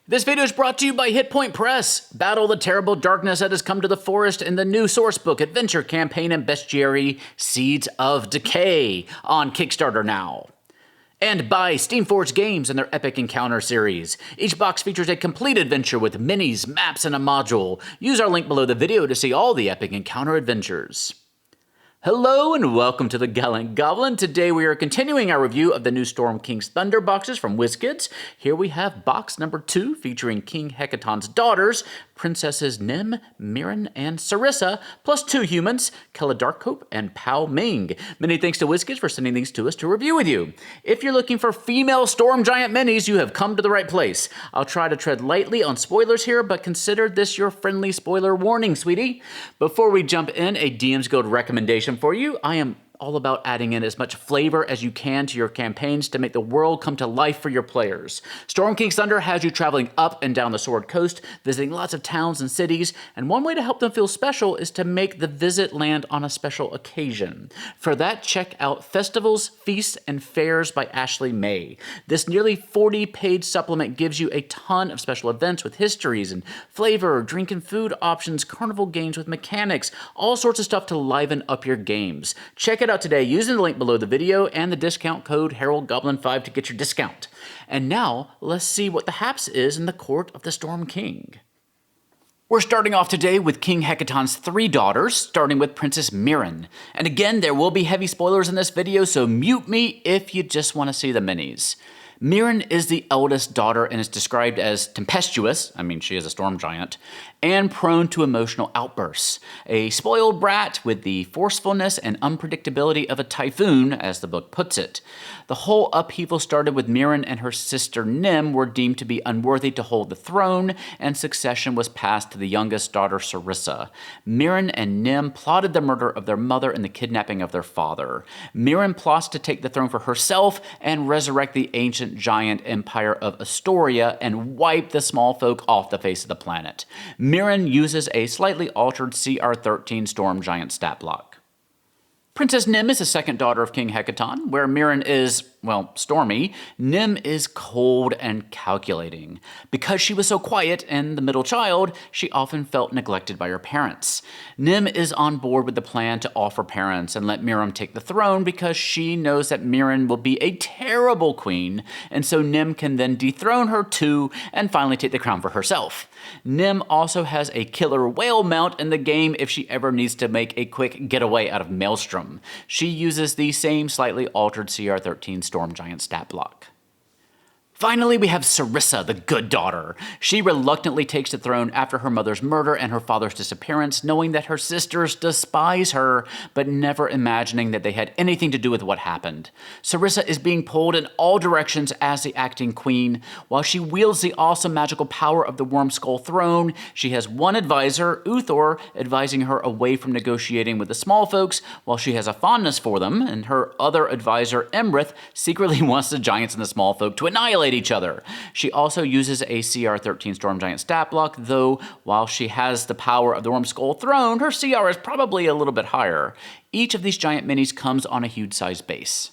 This video is brought to you by Hit Point Press. Battle the terrible darkness that has come to the forest in the new sourcebook adventure campaign and bestiary Seeds of Decay on Kickstarter now. And by Steamforged Games and their Epic Encounters series. Each box features a complete adventure with minis, maps, and a module. Use our link below the video to see all the Epic Encounter adventures. Hello and welcome to the Gallant Goblin. Today we are continuing our review of the new Storm King's Thunder boxes from WizKids. Here we have box number 2 featuring King Hecaton's daughters, Princesses Nim, Mirran, and Serissa, plus 2 humans, Kella Darkhope and Pow Ming. Many thanks to WizKids for sending these to us to review with you. If you're looking for female Storm Giant minis, you have come to the right place. I'll try to tread lightly on spoilers here, but consider this your friendly spoiler warning, sweetie. Before we jump in, a DM's Guild recommendation for you. I am all about adding in as much flavor as you can to your campaigns to make the world come to life for your players. Storm King's Thunder has you traveling up and down the Sword Coast, visiting lots of towns and cities, and one way to help them feel special is to make the visit land on a special occasion. For that, check out Festivals, Feasts, and Fairs by Ashley May. This nearly 40-page supplement gives you a ton of special events with histories and flavor, drink and food options, carnival games with mechanics, all sorts of stuff to liven up your games. Check it out today using the link below the video and the discount code HaroldGoblin5 to get your discount. And now, let's see what the haps is in the court of the Storm King. We're starting off today with King Hecaton's 3 daughters, starting with Princess Mirran. And again, there will be heavy spoilers in this video, so mute me if you just want to see the minis. Mirran is the eldest daughter and is described as tempestuous, she is a storm giant, and prone to emotional outbursts. A spoiled brat with the forcefulness and unpredictability of a typhoon, as the book puts it. The whole upheaval started with Mirran and her sister Nim were deemed to be unworthy to hold the throne, and succession was passed to the youngest daughter Serissa. Mirran and Nim plotted the murder of their mother and the kidnapping of their father. Mirran plots to take the throne for herself and resurrect the ancient giant empire of Astoria and wipe the small folk off the face of the planet. Mirran uses a slightly altered CR13 storm giant stat block. Princess Nim is the second daughter of King Hecaton, where Mirran is, stormy. Nim is cold and calculating. Because she was so quiet and the middle child, she often felt neglected by her parents. Nim is on board with the plan to offer parents and let Mirran take the throne because she knows that Mirran will be a terrible queen, and so Nim can then dethrone her too and finally take the crown for herself. Nim also has a killer whale mount in the game if she ever needs to make a quick getaway out of Maelstrom. She uses the same slightly altered CR13 Storm Giant stat block. Finally, we have Serissa, the good daughter. She reluctantly takes the throne after her mother's murder and her father's disappearance, knowing that her sisters despise her, but never imagining that they had anything to do with what happened. Serissa is being pulled in all directions as the acting queen. While she wields the awesome magical power of the Wormskull throne, she has one advisor, Uthor, advising her away from negotiating with the small folks, while she has a fondness for them, and her other advisor, Emrith, secretly wants the giants and the small folk to annihilate each other. She also uses a CR13 Storm Giant stat block, though while she has the power of the Wormskull throne, her CR is probably a little bit higher. Each of these giant minis comes on a huge size base.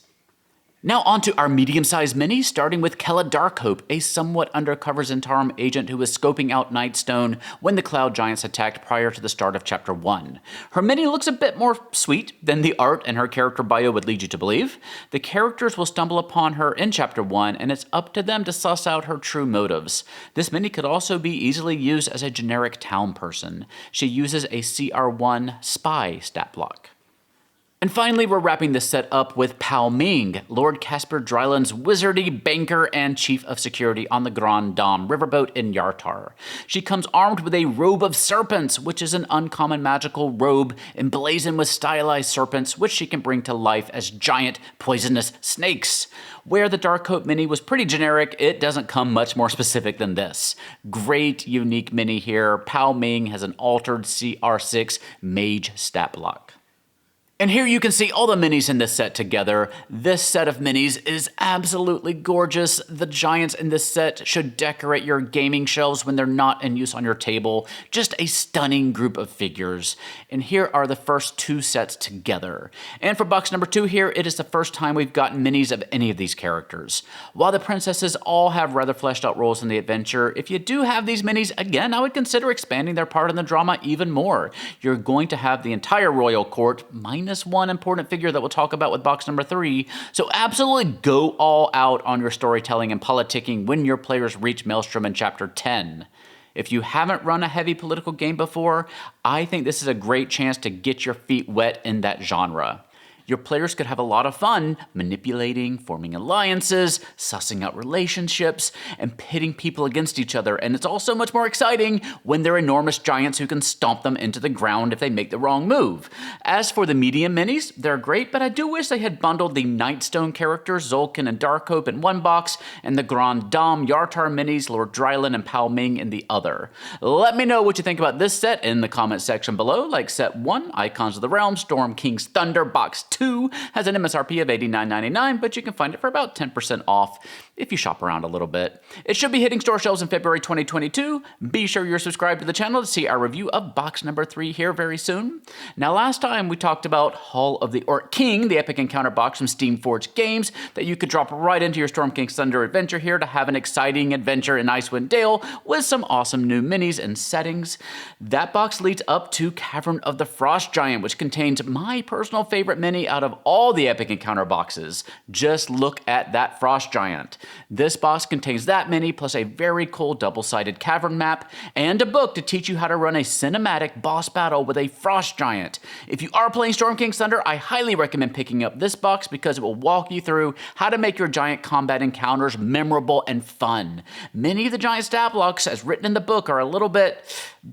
Now onto our medium-sized minis, starting with Kella Darkhope, a somewhat undercover Zentarum agent who was scoping out Nightstone when the Cloud Giants attacked prior to the start of Chapter 1. Her mini looks a bit more sweet than the art and her character bio would lead you to believe. The characters will stumble upon her in Chapter 1, and it's up to them to suss out her true motives. This mini could also be easily used as a generic town person. She uses a CR1 spy stat block. And finally, we're wrapping this set up with Pow Ming, Lord Casper Dryland's wizardy banker and chief of security on the Grand Dame riverboat in Yartar. She comes armed with a robe of serpents, which is an uncommon magical robe emblazoned with stylized serpents, which she can bring to life as giant poisonous snakes. Where the Darkhope mini was pretty generic, it doesn't come much more specific than this. Great unique mini here. Pow Ming has an altered CR6 mage stat block. And here you can see all the minis in this set together. This set of minis is absolutely gorgeous. The giants in this set should decorate your gaming shelves when they're not in use on your table. Just a stunning group of figures. And here are the first two sets together. And for box number 2 here, it is the first time we've gotten minis of any of these characters. While the princesses all have rather fleshed out roles in the adventure, if you do have these minis, again, I would consider expanding their part in the drama even more. You're going to have the entire royal court, minus one important figure that we'll talk about with box number 3. So absolutely go all out on your storytelling and politicking when your players reach Maelstrom in chapter 10. If you haven't run a heavy political game before, I think this is a great chance to get your feet wet in that genre. Your players could have a lot of fun manipulating, forming alliances, sussing out relationships, and pitting people against each other. And it's also much more exciting when they're enormous giants who can stomp them into the ground if they make the wrong move. As for the medium minis, they're great, but I do wish they had bundled the Nightstone characters, Zulkin and Darkhope, in one box, and the Grand Dame Yartar minis, Lord Dryland and Pow Ming, in the other. Let me know what you think about this set in the comment section below. Like set 1, Icons of the Realm, Storm King's Thunder, box 2 has an MSRP of $89.99, but you can find it for about 10% off if you shop around a little bit. It should be hitting store shelves in February 2022. Be sure you're subscribed to the channel to see our review of box number 3 here very soon. Now, last time we talked about Hall of the Orc King, the Epic Encounter box from Steamforged Games that you could drop right into your Storm King's Thunder adventure here to have an exciting adventure in Icewind Dale with some awesome new minis and settings. That box leads up to Cavern of the Frost Giant, which contains my personal favorite mini out of all the Epic Encounter boxes. Just look at that Frost Giant. This box contains that mini plus a very cool double-sided cavern map and a book to teach you how to run a cinematic boss battle with a Frost Giant. If you are playing Storm King's Thunder, I highly recommend picking up this box because it will walk you through how to make your giant combat encounters memorable and fun. Many of the giant stat blocks, as written in the book, are a little bit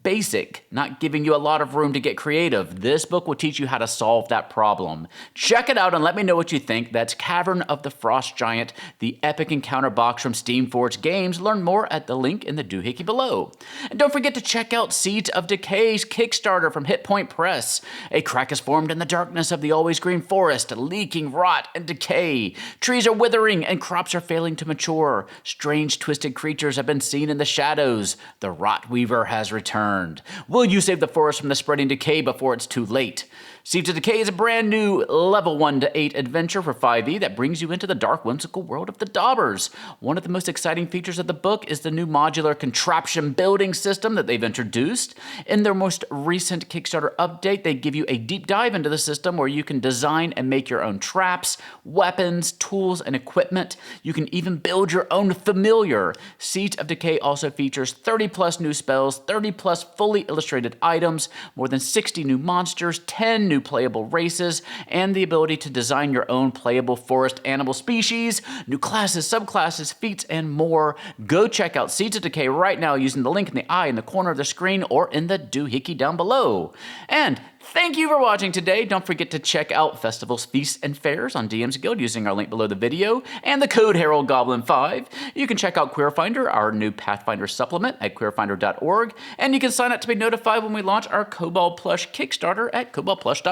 basic, not giving you a lot of room to get creative. This book will teach you how to solve that problem. Check it out and let me know what you think. That's Cavern of the Frost Giant, the Epic Encounter box from Steamforged Games. Learn more at the link in the doohickey below. And don't forget to check out Seeds of Decay's Kickstarter from Hit Point Press. A crack is formed in the darkness of the always green forest, leaking rot and decay. Trees are withering and crops are failing to mature. Strange twisted creatures have been seen in the shadows. The Rot Weaver has returned. Will you save the forest from the spreading decay before it's too late? Seeds of Decay is a brand new level 1 to 8 adventure for 5e that brings you into the dark, whimsical world of the Daubers. One of the most exciting features of the book is the new modular contraption building system that they've introduced. In their most recent Kickstarter update, they give you a deep dive into the system where you can design and make your own traps, weapons, tools, and equipment. You can even build your own familiar. Seeds of Decay also features 30 plus new spells, 30 plus fully illustrated items, more than 60 new monsters, 10 new playable races, and the ability to design your own playable forest animal species, new classes, subclasses, feats, and more. Go check out Seeds of Decay right now using the link in the eye in the corner of the screen or in the doohickey down below. And thank you for watching today. Don't forget to check out festivals, feasts, and fairs on DM's Guild using our link below the video and the code HeraldGoblin5. You can check out Queerfinder, our new Pathfinder supplement at queerfinder.org, and you can sign up to be notified when we launch our Kobold Plush Kickstarter at koboldplush.com.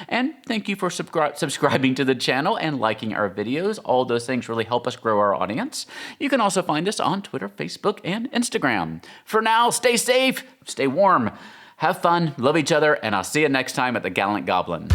And thank you for subscribing to the channel and liking our videos. All those things really help us grow our audience. You can also find us on Twitter, Facebook, and Instagram. For now, stay safe, stay warm, have fun, love each other, and I'll see you next time at the Gallant Goblin.